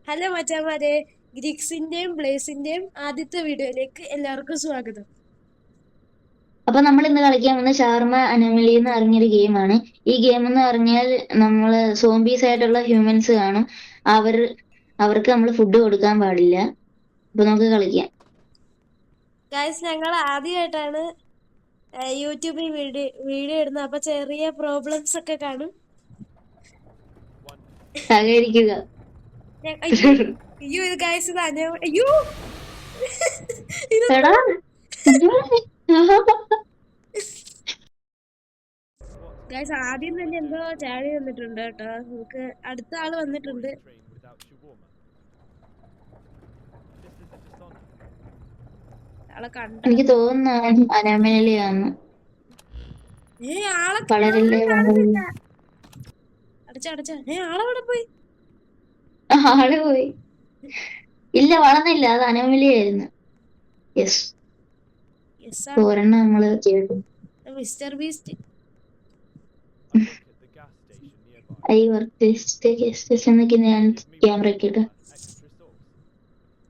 Hello മച്ചാമാരെ, ഗ്രിക്സിന്റെയും ബ്ലേസിന്റെയും ആദ്യത്തെ വീഡിയോയിലേക്ക് എല്ലാവർക്കും സ്വാഗതം. അപ്പൊ നമ്മൾ ഇന്ന് കളിക്കാൻ വന്ന ഷാർമ അനോമലി എന്ന് പറഞ്ഞൊരു ഗെയിമാണ്. ഈ ഗെയിം എന്ന് പറഞ്ഞാൽ നമ്മള് സോംബീസ് ആയിട്ടുള്ള ഹ്യൂമൻസ് കാണും. അവർ അവർക്ക് നമ്മൾ ഫുഡ് കൊടുക്കാൻ പാടില്ല. അപ്പൊ നമുക്ക് കളിക്കാം. ഗൈസ്, ഞങ്ങൾ ആദ്യമായിട്ടാണ് യൂട്യൂബിൽ വീഡിയോ ഇടുന്നത്. അപ്പൊ ചെറിയ പ്രോബ്ലംസ് ഒക്കെ കാണും. സഹകരിക്കുക. അയ്യോ അയ്യോ, ഇത് ഗൈസ്, ഇത് അയ്യോ എടാ ഗൈസ്, ആദ്യം തന്നെ എന്തോ ചാടി വന്നിട്ടുണ്ട് കേട്ടോ. നമുക്ക് അടുത്ത ആള് വന്നിട്ടുണ്ട്. ആളെ കണ്ട എനിക്ക് തോന്നുന്നു അനോമലിയാണ്. ആളെ വളരല്ലേ കാണുന്നില്ല. അടച്ച ആളെവിടെ പോയി? ആള് പോയി. ഇല്ല, വളർന്നില്ല. അത് അനോമലിയായിരുന്നു. യെസ്, ഒരെണ്ണം നമ്മള് കേട്ടു. Mister beast. I work station ഞാൻ ക്യാമറ ഒക്കെ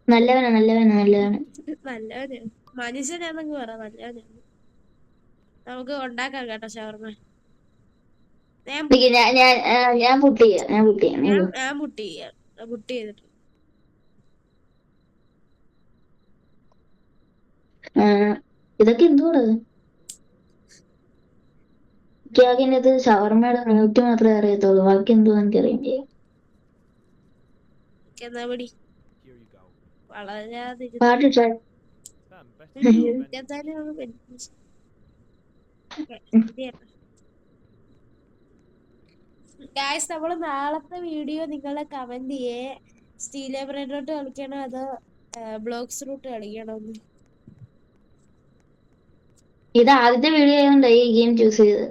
നല്ലവനാണ്. നല്ലവന് മനുഷ്യനാണെന്ന് പറ. നല്ലവനാണ്. നമുക്ക് ഉണ്ടാക്കാം കേട്ടോ ഷവർമ്മ. ഞാൻ പുട്ട് ചെയ്യാം. ഞാൻ പുട്ട് ചെയ്തിട്ടുണ്ട്. ഇതൊക്കെ എന്തുകൂടെ എനിക്കാകിനത് ഷവർമ്മയുടെ റേറ്റ് മാത്രമേ അറിയത്തുള്ളൂ. ബാക്കി എന്തോ എനിക്കറിയില്ല. പാട്ട് ഗായ്സ്, നമ്മള് നാളത്തെ വീഡിയോ നിങ്ങളെ കമന്റ് ചെയ്യേ. സ്റ്റീൽ ബ്രെഡോട്ട് കളിക്കണോ അതോ ബ്ലോക്സ് റൂട്ട് കളിക്കണോ? ഇത് ആദ്യത്തെ വീഡിയോ ആയതുകൊണ്ട് ഈ ഗെയിം ചൂസ് ചെയ്ത്.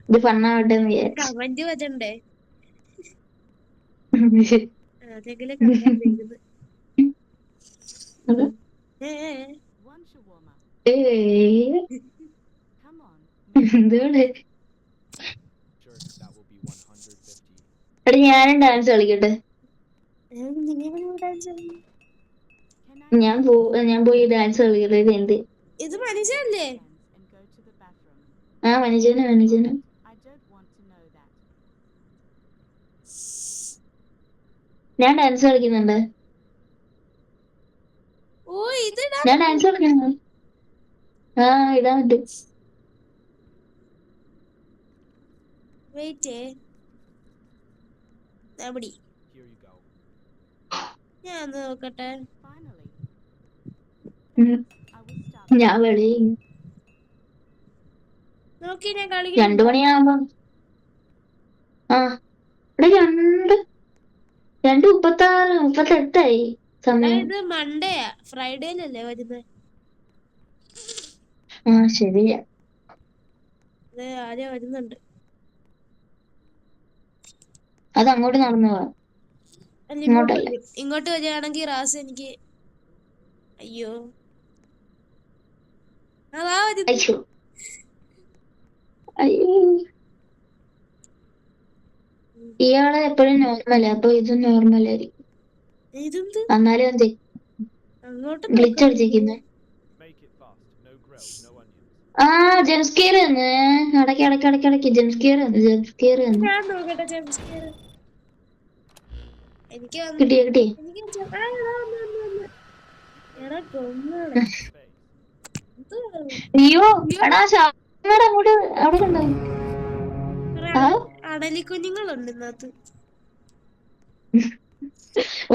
ഇത് ഫണ്ണാവട്ടെ എന്ന് വിചാരിച്ചു. കമന്റ് വരണ്ടേ? എന്തുകൊണ്ട് എടാ, ഞാനും ഡാൻസ് കളിക്കട്ടെ. ഞാൻ പോയി ഡാൻസ് കളിക്കട്ടെ. ഇത് എന്ത്? ഇത് മനുഷ്യല്ലേ? മനുഷ്യന് ഞാൻ ഡാൻസ് കളിക്കുന്നുണ്ട്. ഞാൻ ഡാൻസ് കളിക്കുന്നുണ്ട്. ഇടാൻ പറ്റും. വെയിറ്റ്, ഞാൻ നോക്കട്ടെ. ഞാൻ വെളി നോക്കി ഞാൻ 2 മണിയാകുമ്പോ ഇവിടെ 2:36 സമയം. ഇത് മൺഡേയാ, ഫ്രൈഡേയിലല്ലേ വരുന്നത്? ശരിയാ. ആരോ വരുന്നുണ്ട്. അത് അങ്ങോട്ട് നടന്നു പോവാ. ഇങ്ങോട്ട് വരികയാണെങ്കിൽ റാസ് എനിക്ക്. അയ്യോ, അയ്യോ, ഇയാള് എപ്പോഴും നോർമലാ. അപ്പൊ ഇത് നോർമലായിരിക്കും. എന്നാലും എന്തേ ഗ്ലിച്ച് അടിച്ചിരിക്കുന്നെ? ജംസ്കെയർ തന്നെ. ഇടയ്ക്ക് ജംസ്കെയർ തന്നെ. കിട്ടി. അയ്യോ, എടാ ഷാമയുടെ അങ്ങോട്ട് അവിടെ കണ്ടോ? അടലിക്കുഞ്ഞുങ്ങളുണ്ട് ഇതിനകത്ത്.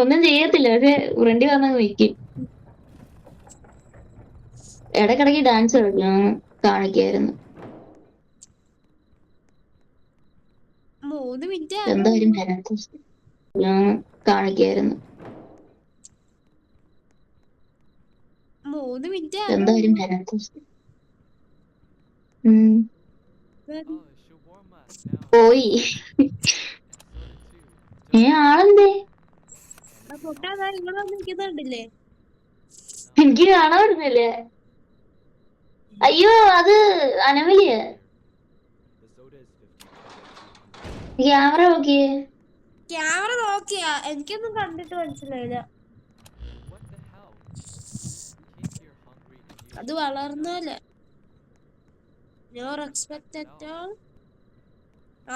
ഒന്നും ചെയ്യത്തില്ല, പക്ഷെ ഫ്രണ്ടി വന്നങ്ങ് നിൽക്കും. ഇടയ്ക്കിടയ്ക്ക് ഡാൻസ് കാണിക്കായിരുന്നു. 3 മിനിറ്റ് എന്തായാലും കാണിക്കായിരുന്നു. 3 മിനിറ്റ് എന്തായാലും പോയി. ആളെന്തേ? നിൽക്കുന്നുണ്ടല്ലേ? എനിക്ക് കാണാൻ പറ്റുന്നില്ലേ? അയ്യോ, അത് അനവലിയ. ക്യാമറ നോക്കിയേ. ക്യാമറ നോക്കിയാ എനിക്കൊന്നും കണ്ടിട്ട് മനസ്സിലായില്ല. അത് വളർന്നല്ലേ യോർ എക്സ്പെക്ട്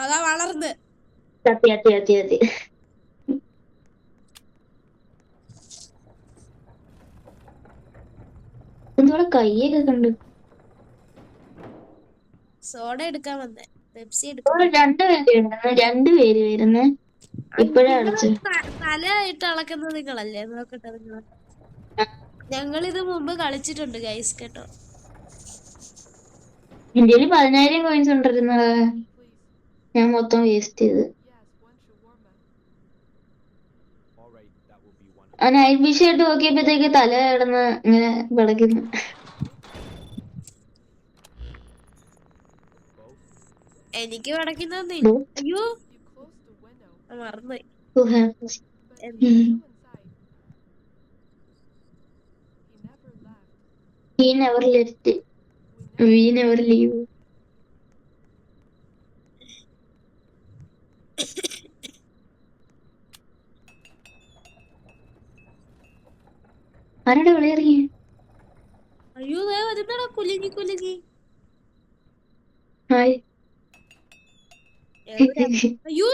അതാ വളർന്ന്. അത്തി അത്തി അത്തി അത്തി എന്തോടെ കയ്യൊക്കെ കണ്ടു. സോഡ എടുക്കാൻ വന്നേ, പെപ്സി അവിടെ രണ്ടുപേര് വരുന്നേ. ഇപ്പഴേ അടച്ചു. തലയായിട്ട് അളക്കുന്നത് നിങ്ങളല്ലേ? നോക്കട്ടെ നിങ്ങൾ. ഞങ്ങളിത് മുമ്പ് കളിച്ചിട്ടുണ്ട് ഗൈസ് കേട്ടോ. എന്റെ 10,000 കോയിൻസ് ഉണ്ടായിരുന്നതാ, ഞാൻ മൊത്തം വേസ്റ്റ് ചെയ്ത്. ആ നൈറ്റ് വിഷ് ആയിട്ട് നോക്കിയപ്പോഴത്തേക്ക് തല കിടന്ന് ഇങ്ങനെ വിളക്കുന്നു. എനിക്ക് വിടക്കുന്നേ. അയ്യോ മറന്നുപോയി. He never left. We never leave. ആരുടെ വിളിയിറങ്ങി? അയ്യോ വരുന്നടാ കുലുങ്ങി കുലുങ്ങി. ഹായ്. അയ്യോ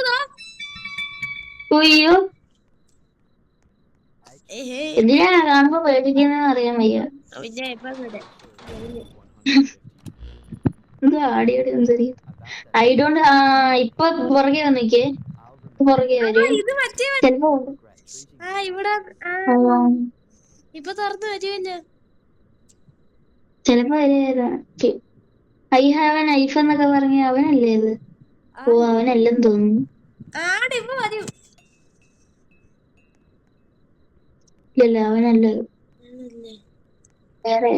അയ്യോ എന്തിനാ കാണുമ്പോ പേടിക്കുന്ന അറിയാൻ വയ്യ. പിന്നെ എന്തോ ആടിയോടി സംസാരിക്കും. I don't. ഇപ്പൊ പുറകെ വന്നിക്കേ, പുറകെ വരും. ചെലപ്പോ ഇപ്പൊ തുറന്നു വരുമല്ലോ. ചെലപ്പോ ഐ ഹാവ് എൻ ഐഫ് എന്നൊക്കെ പറഞ്ഞ അവനല്ലേ ഇത്? ഓ അവനല്ലെന്ന് തോന്നുന്നു. ഇല്ലല്ല അവനല്ല, വേറെ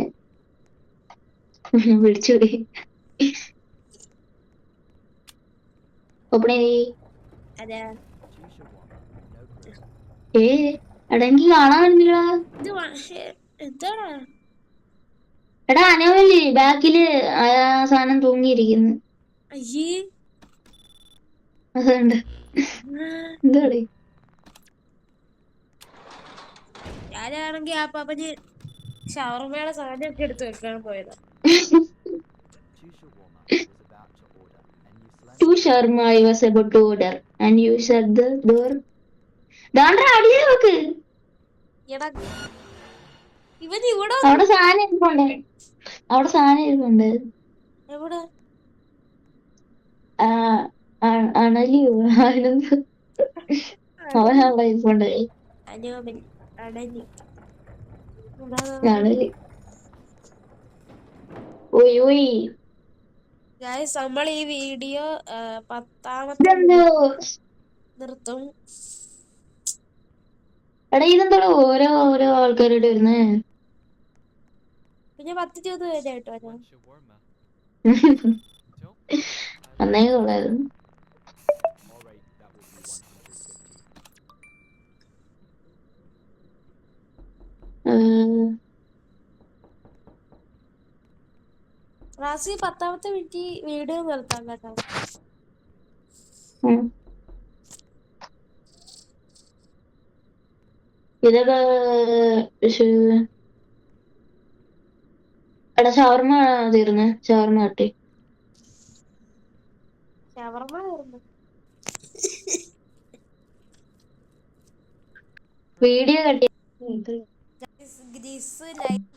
വിളിച്ചുകൂടി. ഒപ്പണേ എടാ എനിക്ക് കാണാൻ പറ്റുന്നില്ല. എടാ അനോമലി ബാക്കില് ആ സാധനം തൂങ്ങിയിരിക്കുന്നു. അതുകൊണ്ട് എന്താടേ? ഞാനാണെങ്കി ആ പാപ്പന് ഷവർമയുടെ സാധനമൊക്കെ എടുത്ത് വെക്കാൻ പോയതാ. To shawarma I was about to order and you shut the door. ദാണ്ട്രാ അടിയിൽ നോക്ക്. അവിടെ സാധനം ഇരിപ്പുണ്ട്, അവിടെ സാധനം ഇരിപ്പുണ്ട്. എവിടെ? അണലിയോ അതിനെന്ത് അവനവിടെ ഇരിപ്പുണ്ട്. അണലി. ഓയ് ഓയ് ഗൈസ് നമ്മൾ ഈ വീഡിയോ 10ാമത്തെ നിർത്തും. എടാ ഇതെന്താ ഓരോ ഓരോ ആൾക്കാരോട് വരുന്നേ? പിന്നെ 10-20 പേരായിട്ടോ അന്നേ കൊള്ളായിരുന്നു. റാസി 10ാമത്തെ മിനിറ്റ് വീഡിയോ നിർത്താം കേട്ടോ. ഇതൊക്കെ എടാ ഷവർമ തീർന്ന്, ഷവർമ കട്ടി. ഷവർമ തീർന്നു. വീഡിയോ കട്ടി. Greece like